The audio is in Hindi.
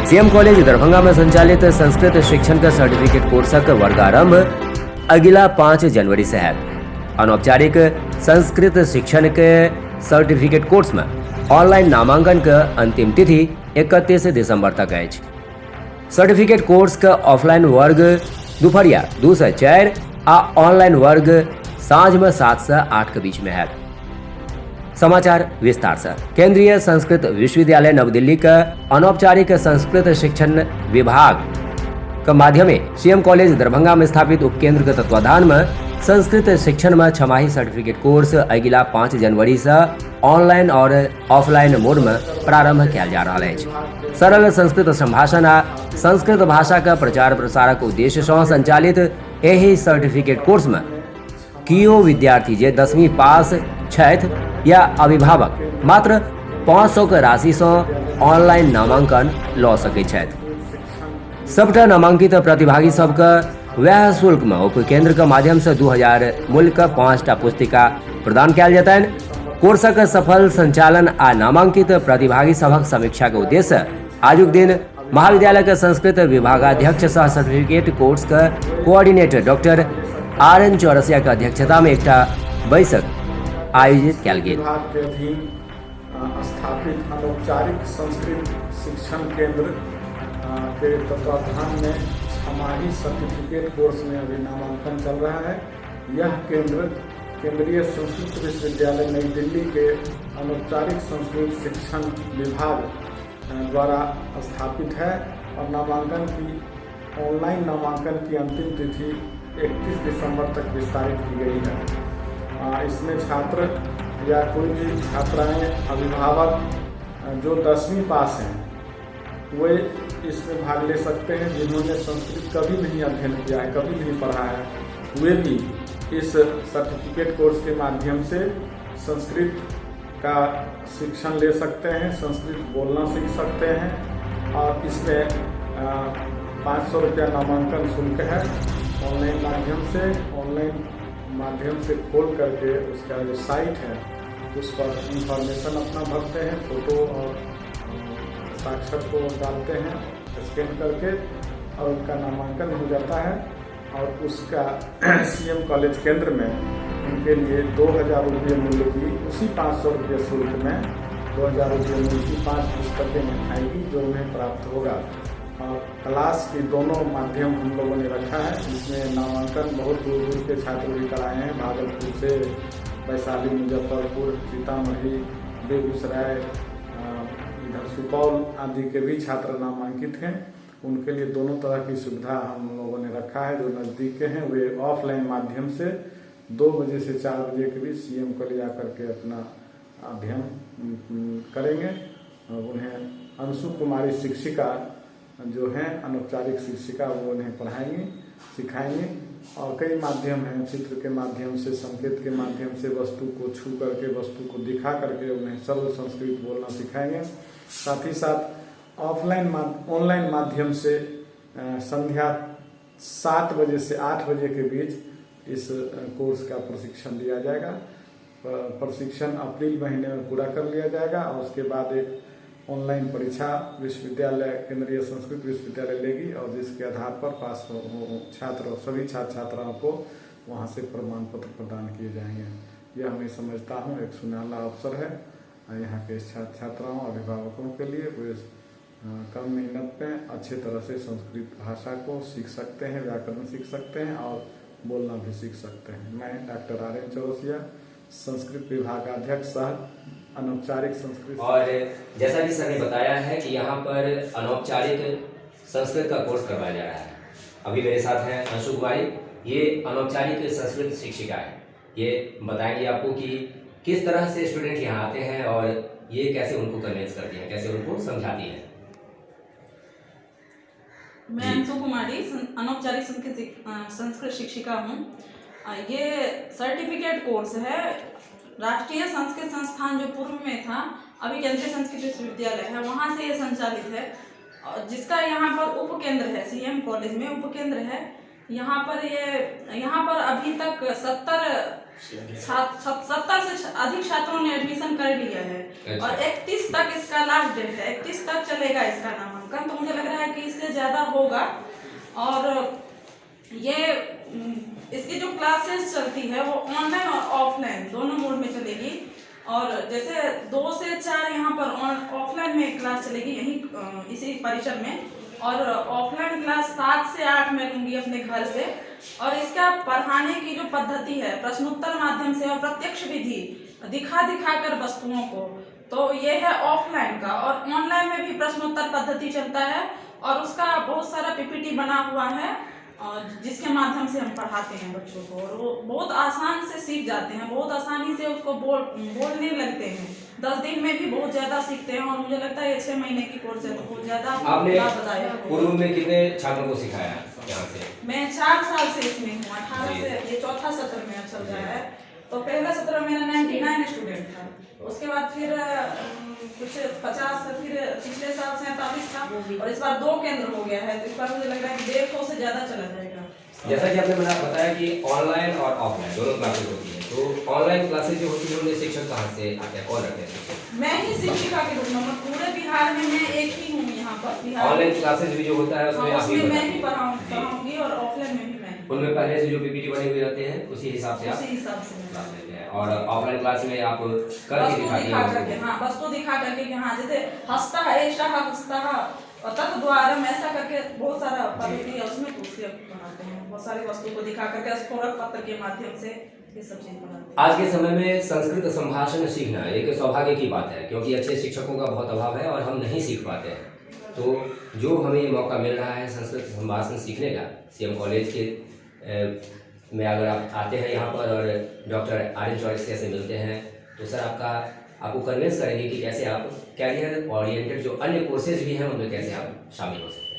सीएम कॉलेज दरभंगा में संचालित संस्कृत शिक्षण का सर्टिफिकेट कोर्स का वर्गारंभ अगला 5 जनवरी से है। अनौपचारिक संस्कृत शिक्षण के सर्टिफिकेट कोर्स में ऑनलाइन नामांकन का अंतिम तिथि 31 दिसंबर तक है। सर्टिफिकेट कोर्स का ऑफलाइन वर्ग दोपहरिया 2 से 4 आ ऑनलाइन वर्ग सांझ में 7 से 8 के बीच में है। समाचार विस्तार से। केंद्रीय संस्कृत विश्वविद्यालय नव दिल्ली का अनौपचारिक संस्कृत शिक्षण विभाग के माध्यम में सीएम कॉलेज दरभंगा में स्थापित उपकेंद्र के तत्वाधान में संस्कृत शिक्षण में छमाही सर्टिफिकेट कोर्स अगला 5 जनवरी से ऑनलाइन और ऑफलाइन मोड में प्रारंभ किया जा रहा है। सरल संस्कृत संभाषण आ संस्कृत भाषा का प्रचार प्रसारक उद्देश्य से संचालित यही सर्टिफिकेट कोर्स में कियो विद्यार्थी जे 10वीं पास छथि या अभिभावक मात्र 500 के राशि से ऑनलाइन नामांकन लऽ सकैत छथि। सबटा नामांकित प्रतिभागी सबके वह शुल्क में उपकेंद्र के माध्यम से 2000 मूल्य का 5टा पुस्तिका प्रदान किया जाता है। कोर्सक सफल संचालन आ नामांकित प्रतिभागी सभक समीक्षा के उद्देश्य आजुक दिन महाविद्यालय के संस्कृत विभागाध्यक्ष सह सर्टिफिकेट कोर्स के कोऑर्डिनेटर डॉक्टर RN चौरसिया के अध्यक्षता में एक बैठक आयोजित किया गया। विभाग के अधीन स्थापित अनौपचारिक संस्कृत शिक्षण केंद्र के तत्वाधान में छमाही सर्टिफिकेट कोर्स में अभी नामांकन चल रहा है। यह केंद्र केंद्रीय संस्कृत विश्वविद्यालय नई दिल्ली के अनौपचारिक संस्कृत शिक्षण विभाग द्वारा स्थापित है और ऑनलाइन नामांकन की अंतिम तिथि 31 दिसंबर तक विस्तारित की गई है। इसमें छात्र या कोई भी छात्राएं अभिभावक जो 10वीं पास हैं वे इसमें भाग ले सकते हैं। जिन्होंने संस्कृत कभी नहीं अध्ययन किया है, कभी नहीं पढ़ा है, वे भी इस सर्टिफिकेट कोर्स के माध्यम से संस्कृत का शिक्षण ले सकते हैं, संस्कृत बोलना सीख सकते हैं। और इसमें 500 रुपया नामांकन शुल्क है। ऑनलाइन माध्यम से खोल करके उसका जो साइट है उस पर इंफॉर्मेशन अपना भरते हैं, फोटो और साक्षर को डालते हैं स्कैन करके और उनका नामांकन हो जाता है। और उसका सीएम कॉलेज केंद्र में उनके लिए 2000 रुपये मूल्य की उसी 500 रुपये शुल्क में 2000 रुपये मूल्य की 5 पुस्तकें आएगी जो उन्हें प्राप्त होगा। और क्लास की दोनों माध्यम हम लोगों ने रखा है। इसमें नामांकन बहुत दूर दूर के छात्र भी कराए हैं। भागलपुर से वैशाली, मुजफ्फरपुर, सीतामढ़ी, बेगूसराय, इधर सुपौल आदि के भी छात्र नामांकित हैं। उनके लिए दोनों तरह की सुविधा हम लोगों ने रखा है। जो नज़दीक के हैं वे ऑफलाइन माध्यम से 2 बजे से 4 बजे के बीच सीएम कॉलेज आकर के अपना अध्ययन करेंगे। उन्हें अंशु कुमारी शिक्षिका जो हैं अनौपचारिक शिक्षिका वो उन्हें पढ़ाएंगे, सिखाएंगे। और कई माध्यम हैं, चित्र के माध्यम से, संकेत के माध्यम से, वस्तु को छू करके, वस्तु को दिखा करके उन्हें सरल संस्कृत बोलना सिखाएंगे। साथ ही साथ ऑनलाइन माध्यम से संध्या 7 बजे से 8 बजे के बीच इस कोर्स का प्रशिक्षण दिया जाएगा। प्रशिक्षण अप्रैल महीने में पूरा कर लिया जाएगा और उसके बाद एक ऑनलाइन परीक्षा विश्वविद्यालय केंद्रीय संस्कृत विश्वविद्यालय लेगी और जिसके आधार पर पास सभी छात्र छात्राओं को वहां से प्रमाण पत्र प्रदान किए जाएंगे। यह मैं समझता हूँ एक सुनहरा अवसर है यहाँ के छात्र छात्राओं अभिभावकों के लिए। वे कम मेहनत में अच्छे तरह से संस्कृत भाषा को सीख सकते हैं, व्याकरण सीख सकते हैं और बोलना भी सीख सकते हैं। मैं डॉक्टर RN चौरसिया, संस्कृत विभागाध्यक्ष सह अनौपचारिक संस्कृत। और जैसा कि सर ने बताया है कि यहाँ पर अनौपचारिक संस्कृत का कोर्स करवाया जा रहा है। अभी मेरे साथ हैं अंशु कुमारी, ये अनौपचारिक संस्कृत शिक्षिका है। ये बताएंगे आपको कि किस तरह से स्टूडेंट यहाँ आते हैं और ये कैसे उनको कन्विंस करती हैं, कैसे उनको समझाती हैं। मैं अंशु कुमारी अनौपचारिक संस्कृत शिक्षिका हूँ। ये सर्टिफिकेट कोर्स है। राष्ट्रीय संस्कृत संस्थान जो पूर्व में था, अभी केंद्रीय संस्कृत विश्वविद्यालय है, वहाँ से ये संचालित है। और जिसका यहाँ पर उपकेंद्र है, सीएम कॉलेज में उपकेंद्र है। यहाँ पर अभी तक 70 से अधिक छात्रों ने एडमिशन कर लिया है। अच्छा। और 31 तक इसका लास्ट डेट है, 31 तक चलेगा इसका नामांकन। तो मुझे लग रहा है कि इससे ज़्यादा होगा। और ये इसकी जो क्लासेस चलती है वो ऑनलाइन और ऑफलाइन दोनों मोड में चलेगी। और जैसे 2 से 4 यहाँ पर ऑफलाइन में क्लास चलेगी यहीं इसी परिसर में, और ऑफलाइन क्लास 7 से 8 मैं लूँगी अपने घर से। और इसका पढ़ाने की जो पद्धति है प्रश्नोत्तर माध्यम से और प्रत्यक्ष विधि दिखा कर वस्तुओं को, तो ये है ऑफलाइन का। और ऑनलाइन में भी प्रश्नोत्तर पद्धति चलता है और उसका बहुत सारा पीपीटी बना हुआ है और जिसके माध्यम से हम पढ़ाते हैं बच्चों को। और वो बहुत आसान से सीख जाते हैं, बहुत आसानी से उसको बोलने लगते हैं। 10 दिन में भी बहुत ज़्यादा सीखते हैं। और मुझे लगता है ये 6 महीने की कोर्स है तो बहुत ज़्यादा आपने बताया। पूर्व में कितने छात्रों को सिखाया यहाँ से? मैं 4 साल से इसमें हूँ, 18 से ये चौथा सत्र मेरा चल रहा है। तो पहला सत्र मेरा 99 स्टूडेंट था, उसके बाद फिर कुछ 50, फिर पिछले साल 47 था और इस बार 2 केंद्र हो गया है। तो इस बार मुझे लग रहा है कि 150 से ज़्यादा चला जाएगा। जैसा कि आपने बताया कि ऑनलाइन और ऑफलाइन दोनों क्लासेज होती है, तो ऑनलाइन क्लासेज जो होती है उनमें शिक्षक कहाँ से आते हैं, कौन रहते हैं शिक्षक? मैं ही शिक्षिका के रूप में पूरे बिहार में मैं एक ही हूँ यहाँ पर बिहार। ऑनलाइन क्लासेज भी जो होता है उसमें आप ही उसमें मैं ही बताएंगे। पढ़ाऊंगी और ऑफलाइन में भी मैं ही। उनमें पहले से जो पीपीटी बने हुए रहते हैं उसी हिसाब से आप उसी हिसाब से मैं क्लास लेते हैं। और ऑफलाइन क्लास में आप करके वस्तु दिखाते दिखा करके, हैं। हाँ वस्तु दिखा करके कि हाँ जैसे हस्ता है ऐसा हस्ता तत् द्वारम ऐसा करके बहुत सारा पद्धति है उसमें, तो उससे बनाते हैं बहुत सारी वस्तु को दिखा करके स्फोरक पत्र के माध्यम से ये सब चीज बनाते हैं। आज के समय में संस्कृत संभाषण सीखना एक सौभाग्य की बात है, क्योंकि अच्छे शिक्षकों का बहुत अभाव है और हम नहीं सीख पाते हैं। तो जो हमें ये मौका मिल रहा है संस्कृत संभाषण सीखने का, सीएम कॉलेज के में अगर आप आते हैं यहाँ पर और डॉक्टर आर्यन चौरसिया से मिलते हैं, तो सर आपको कन्विंस करेंगे कि कैसे आप कैरियर ओरिएंटेड जो अन्य कोर्सेज भी हैं उनमें कैसे आप शामिल हो सकते हैं।